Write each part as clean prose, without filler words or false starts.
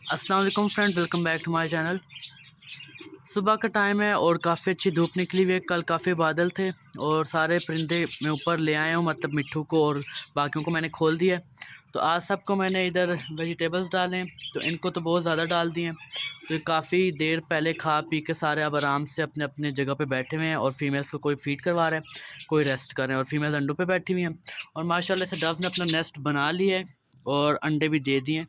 अस्सलाम वालेकुम friend, welcome back to my channel. सुबह का टाइम है और काफ़ी अच्छी धूप निकली हुई है। कल काफ़ी बादल थे और सारे परिंदे मैं ऊपर ले आया हूँ, मतलब मिट्ठू को और बाकियों को मैंने खोल दिया। तो आज सबको मैंने इधर वेजिटेबल्स डालें, तो इनको तो बहुत ज़्यादा डाल दिए। तो ये काफ़ी देर पहले खा पी के सारे अब आराम से अपने अपने जगह पे बैठे हुए हैं और फीमेल्स को कोई फीड करवा रहा है, कोई रेस्ट कर रहे हैं और फीमेल्स अंडों पे बैठी हुई हैं। और माशाल्लाह से डव ने अपना नेस्ट बना लिया है और अंडे भी दे दिए।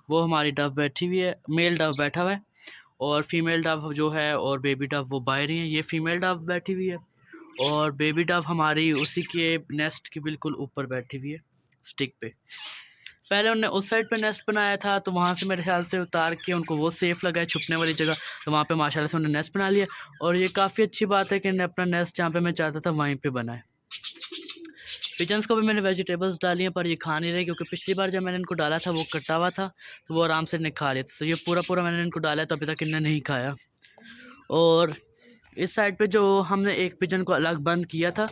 वो हमारी डव बैठी हुई है, मेल डव बैठा हुआ है और फीमेल डव जो है और बेबी डव वो बाहर ही है। ये फीमेल डव बैठी हुई है और बेबी डव हमारी उसी के नेस्ट के बिल्कुल ऊपर बैठी हुई है स्टिक पे। पहले उन्होंने उस साइड पे नेस्ट बनाया था, तो वहाँ से मेरे ख्याल से उतार के उनको वो सेफ़ लगा है छुपने वाली जगह, तो वहाँ पे माशाल्लाह से उन्होंने नेस्ट बना लिया। और ये काफ़ी अच्छी बात है कि इन्होंने अपना नेस्ट जहाँ पे मैं चाहता था वहीं पे बनाए। पिजन्स को भी मैंने वेजिटेबल्स डाली हैं, पर ये खा नहीं रहे क्योंकि पिछली बार जब मैंने इनको डाला था वो कटा हुआ था, तो वो आराम से इन्हें खा लिया था। तो ये पूरा मैंने इनको डाला है, तो अभी तक इन्हें नहीं खाया। और इस साइड पे जो हमने एक पिजन को अलग बंद किया था,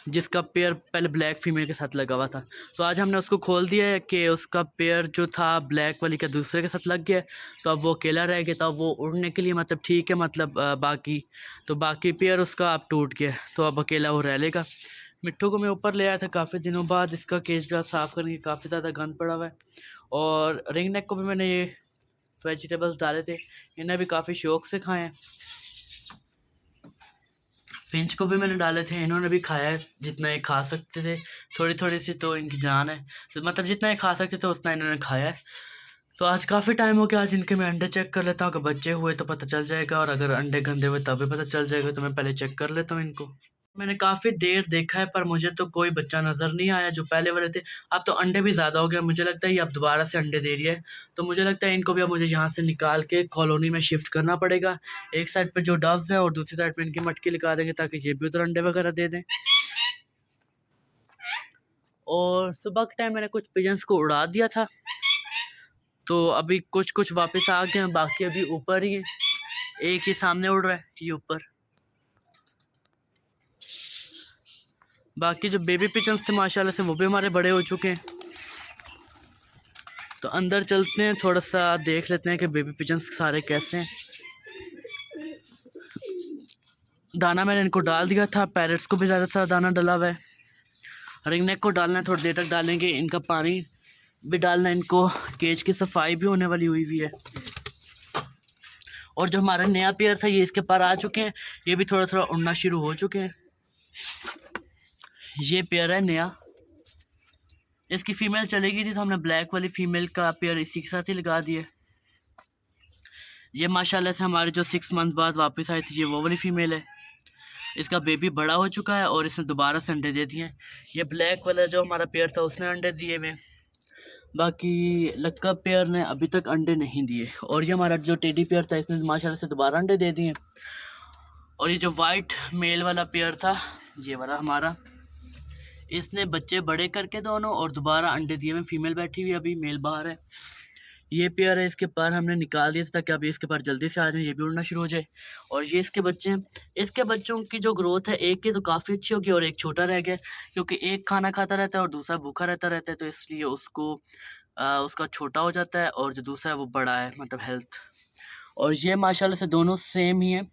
जिसका पेयर पहले ब्लैक फीमेल के साथ लगा हुआ था, तो आज हमने उसको खोल दिया है कि उसका पेयर जो था ब्लैक वाली का दूसरे के साथ लग गया। तो अब वो अकेला रह गया था, वो उड़ने के लिए मतलब ठीक है, मतलब बाकी पेयर उसका अब टूट गया, तो अब अकेला वो रह लेगा। मिट्ठू को मैं ऊपर ले आया था काफ़ी दिनों बाद, इसका केज जो साफ़ करने के काफ़ी ज़्यादा गंद पड़ा हुआ है। और रिंग नेक को भी मैंने ये वेजिटेबल्स डाले थे, इन्हें भी काफ़ी शौक से खाए हैं। फिंच को भी मैंने डाले थे, इन्होंने भी खाया है जितना ये खा सकते थे। थोड़ी थोड़ी सी तो इनकी जान है, तो मतलब जितना ये खा सकते थे उतना इन्होंने खाया है। तो आज काफ़ी टाइम हो गया, आज इनके मैं अंडे चेक कर लेता हूँ कि बच्चे हुए तो पता चल जाएगा, और अगर अंडे गंदे हुए तब भी पता चल जाएगा। तो मैं पहले चेक कर लेता हूँ इनको। मैंने काफ़ी देर देखा है पर मुझे तो कोई बच्चा नज़र नहीं आया जो पहले वाले थे। अब तो अंडे भी ज़्यादा हो गए, मुझे लगता है ये अब दोबारा से अंडे दे रही है। तो मुझे लगता है इनको भी अब मुझे यहाँ से निकाल के कॉलोनी में शिफ्ट करना पड़ेगा। एक साइड पे जो डव्स हैं और दूसरी साइड पे इनकी मटकी लगा देंगे ताकि ये भी उधर अंडे वगैरह दे दें। और सुबह के टाइम मैंने कुछ पिजन्स को उड़ा दिया था, तो अभी कुछ कुछ वापस आ गए हैं, बाकी अभी ऊपर ही हैं। एक ही सामने उड़ रहा है, ये ऊपर। बाकी जो बेबी पिजन्स थे माशाल्लाह से वो भी हमारे बड़े हो चुके हैं। तो अंदर चलते हैं, थोड़ा सा देख लेते हैं कि बेबी पिजन्स सारे कैसे हैं। दाना मैंने इनको डाल दिया था, पैरट्स को भी ज़्यादा सारा दाना डला हुआ है। रिंगनेक को डालना है, थोड़ी देर तक डालेंगे। इनका पानी भी डालना है, इनको केज की सफाई भी होने वाली हुई है। और जो हमारा नया पेयर था ये इसके पार आ चुके हैं, ये भी थोड़ा थोड़ा उड़ना शुरू हो चुके हैं। ये पेयर है नया, इसकी फ़ीमेल चली गई थी तो हमने ब्लैक वाली फ़ीमेल का पेयर इसी के साथ ही लगा दिया। ये माशाल्लाह से हमारे जो 6 मंथ बाद वापस आई थी, ये वो वाली फ़ीमेल है। इसका बेबी बड़ा हो चुका है और इसने दोबारा से अंडे दे दिए हैं। ये ब्लैक वाला जो हमारा पेयर था उसने अंडे दिए हुए, बाकी लक्का पेयर ने अभी तक अंडे नहीं दिए। और ये हमारा जो टेडी पेयर था इसने माशाल्लाह से दोबारा अंडे दे दिए। और ये जो वाइट मेल वाला पेयर था ये वाला हमारा, इसने बच्चे बड़े करके दोनों और दोबारा अंडे दिए हुए। फीमेल बैठी हुई अभी, मेल बाहर है। ये पेयर है, इसके पर हमने निकाल दिया था ताकि अभी इसके पर जल्दी से आ जाए, ये भी उड़ना शुरू हो जाए। और ये इसके बच्चे हैं। इसके बच्चों की जो ग्रोथ है, एक की तो काफ़ी अच्छी होगी और एक छोटा रह गया, क्योंकि एक खाना खाता रहता है और दूसरा भूखा रहता है, तो इसलिए उसको उसका छोटा हो जाता है और जो दूसरा है वो बड़ा है, मतलब हेल्थ। और ये माशाल्लाह से दोनों सेम ही हैं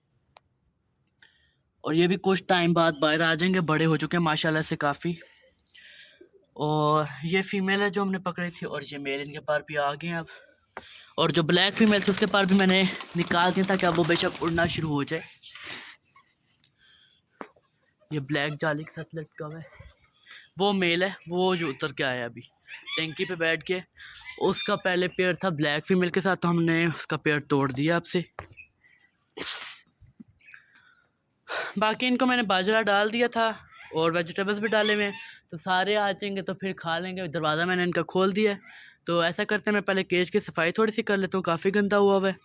और ये भी कुछ टाइम बाद बाहर आ जाएंगे, बड़े हो चुके हैं माशाल्लाह से काफ़ी। और ये फीमेल है जो हमने पकड़ी थी और ये मेल इनके पार भी आ गए हैं अब। और जो ब्लैक फीमेल थी उसके पार भी मैंने निकाल दिया था कि अब वो बेशक उड़ना शुरू हो जाए। ये ब्लैक जाली के साथ लटका हुआ है, वो मेल है, वो जो उतर के आया अभी टैंकी पे बैठ के। उसका पहले पेयर था ब्लैक फीमेल के साथ, तो हमने उसका पेयर तोड़ दिया आपसे। बाकी इनको मैंने बाजरा डाल दिया था और वेजिटेबल्स भी डाले हुए हैं, तो सारे आ जाएंगे तो फिर खा लेंगे। दरवाज़ा मैंने इनका खोल दिया है, तो ऐसा करते हैं मैं पहले केज की सफाई थोड़ी सी कर लेता हूँ, काफ़ी गंदा हुआ है।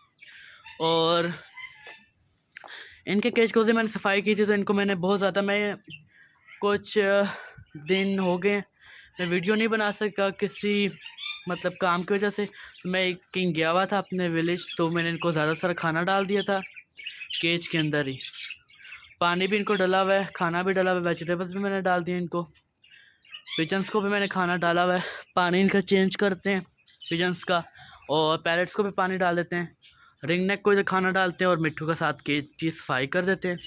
और इनके केज को से मैंने सफाई की थी, तो इनको मैंने बहुत ज़्यादा, मैं कुछ दिन हो गए मैं वीडियो नहीं बना सका किसी मतलब काम की वजह से। तो मैं कहीं गया हुआ था अपने विलेज, तो मैंने इनको ज़्यादा सारा खाना डाल दिया था केज के अंदर ही। पानी भी इनको डला हुआ है, खाना भी डला हुआ है, वेजिटेबल्स भी मैंने डाल दिए इनको। पिजन्स को भी मैंने खाना डाला हुआ है, पानी इनका चेंज करते हैं पिजन्स का। और पैरेट्स को भी पानी डाल देते हैं, रिंग नेक को इधर खाना डालते हैं और मिट्ठू के साथ केज की सफाई कर देते हैं।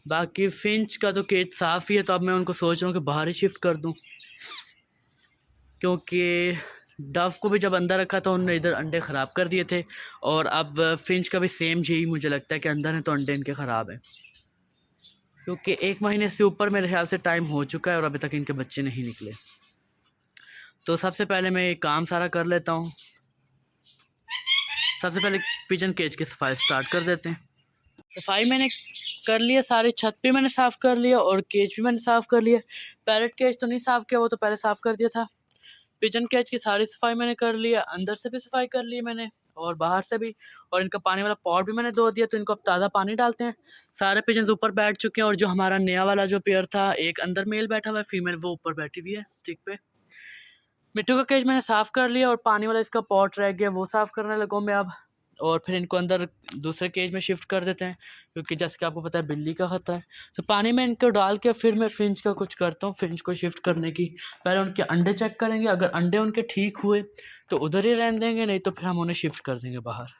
बाकी फिंच का तो केज साफ़ ही है, तो अब मैं उनको सोच रहा हूँ कि बाहर ही शिफ्ट कर दूँ, क्योंकि डव को भी जब अंदर रखा था उन्होंने इधर अंडे ख़राब कर दिए थे, और अब फिंच का भी सेम यही मुझे लगता है कि अंदर है तो अंडे इनके ख़राब हैं, क्योंकि 1 महीने से ऊपर मेरे ख्याल से टाइम हो चुका है और अभी तक इनके बच्चे नहीं निकले। तो सबसे पहले मैं ये काम सारा कर लेता हूँ। सबसे पहले पिजन केज की सफाई स्टार्ट कर देते हैं। सफाई मैंने कर लिया, सारी छत भी मैंने साफ़ कर लिया और केज भी मैंने साफ़ कर लिया। पैरेट केज तो नहीं साफ़ किया, वो तो पहले साफ़ कर दिया था। पिजन केज की सारी सफाई मैंने कर लिया, अंदर से भी सफाई कर ली मैंने और बाहर से भी, और इनका पानी वाला पॉट भी मैंने धो दिया। तो इनको अब ताज़ा पानी डालते हैं। सारे पिजन्स ऊपर बैठ चुके हैं और जो हमारा नया वाला जो पेयर था, एक अंदर मेल बैठा हुआ है, फीमेल वो ऊपर बैठी हुई है स्टिक पे। मिट्टू का केज मैंने साफ़ कर लिया और पानी वाला इसका पॉट रह गया, वो साफ़ करने लगा मैं अब। और फिर इनको अंदर दूसरे केज में शिफ्ट कर देते हैं, क्योंकि जैसे कि आपको पता है बिल्ली का ख़तरा है। तो पानी में इनको डाल के फिर मैं फिंच का कुछ करता हूँ। फिंच को शिफ्ट करने की पहले उनके अंडे चेक करेंगे, अगर अंडे उनके ठीक हुए तो उधर ही रहने देंगे, नहीं तो फिर हम उन्हें शिफ्ट कर देंगे बाहर।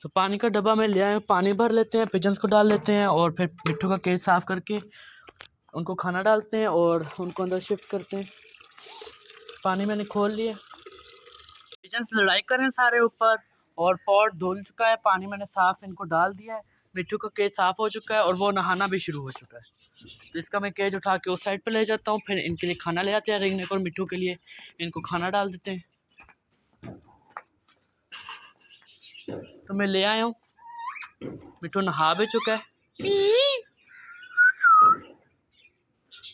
तो पानी का डब्बा मैं ले आया, पानी भर लेते हैं, पिजन्स को डाल लेते हैं और फिर मिट्टू का केज साफ़ करके उनको खाना डालते हैं और उनको अंदर शिफ्ट करते हैं। पानी मैंने खोल लिया, पिजन्स लड़ाई कर रहे हैं सारे ऊपर, और पॉट धुल चुका है, पानी मैंने साफ़ इनको डाल दिया है। मिट्टू का केज साफ़ हो चुका है और वो नहाना भी शुरू हो चुका है। तो इसका मैं केज उठा के उस साइड पे ले जाता हूँ, फिर इनके लिए खाना ले आते हैं, रिंग नेक और मिट्टू के लिए इनको खाना डाल देते हैं। तो मैं ले आया हूँ, मिट्टू नहा भी चुका है,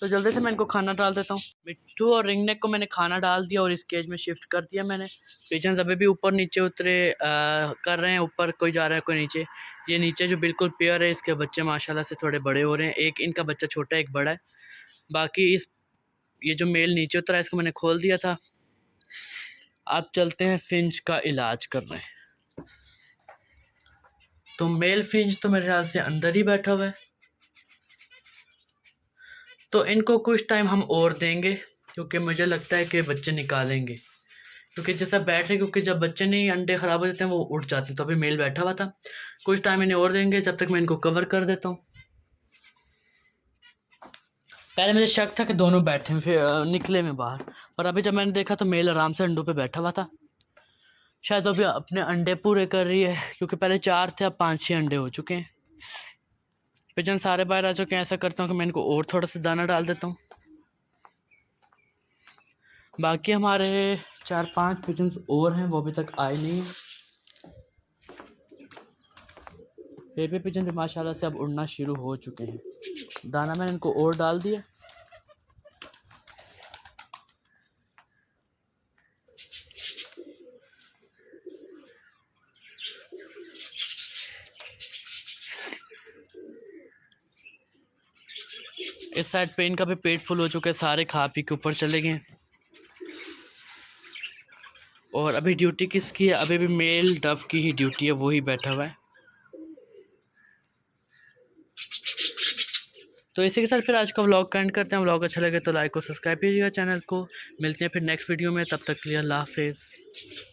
तो जल्दी से मैं इनको खाना डाल देता हूँ। मिट्टू और रिंग नेक को मैंने खाना डाल दिया और इस केज में शिफ्ट कर दिया मैंने। पिजन्स अभी भी ऊपर नीचे उतरे कर रहे हैं, ऊपर कोई जा रहा है कोई नीचे। ये नीचे जो बिल्कुल पेयर है, इसके बच्चे माशाल्लाह से थोड़े बड़े हो रहे हैं, एक इनका बच्चा छोटा है एक बड़ा है। बाकी इस ये जो मेल नीचे उतरा है इसको मैंने खोल दिया था। अब चलते हैं फिंच का इलाज करने। तो मेल फिंच तो मेरे ख्याल से अंदर ही बैठा हुआ है, तो इनको कुछ टाइम हम और देंगे, क्योंकि मुझे लगता है कि बच्चे निकालेंगे, क्योंकि जैसा बैठ रहे, क्योंकि जब बच्चे नहीं अंडे ख़राब हो जाते हैं वो उठ जाते हैं। तो अभी मेल बैठा हुआ था, कुछ टाइम इन्हें और देंगे, जब तक मैं इनको कवर कर देता हूँ। पहले मुझे शक था कि दोनों बैठे फिर निकले में बाहर, पर अभी जब मैंने देखा तो मेल आराम से अंडों पे बैठा हुआ था। शायद अभी अपने अंडे पूरे कर रही है, क्योंकि पहले 4 थे अब 5-6 अंडे हो चुके हैं। पिजन सारे बाहर आ चुके हैं। ऐसा करता हूँ कि मैं इनको और थोड़ा सा दाना डाल देता हूँ। बाकी हमारे 4-5 पिजन्स और हैं, वो अभी तक आए नहीं हैं। बेबी पिजन भी माशाल्लाह से अब उड़ना शुरू हो चुके हैं। दाना मैंने इनको और डाल दिया। इस साइड पे इनका भी पेट फुल हो चुका है, सारे खा पी के ऊपर चले गए। और अभी ड्यूटी किसकी है? अभी भी मेल डव की ही ड्यूटी है, वो ही बैठा हुआ है। तो इसी के साथ फिर आज का व्लॉग का एंड करते हैं। व्लॉग अच्छा लगे तो लाइक और सब्सक्राइब कीजिएगा चैनल को। मिलते हैं फिर नेक्स्ट वीडियो में, तब तक के लिए अल्लाह हाफिज़।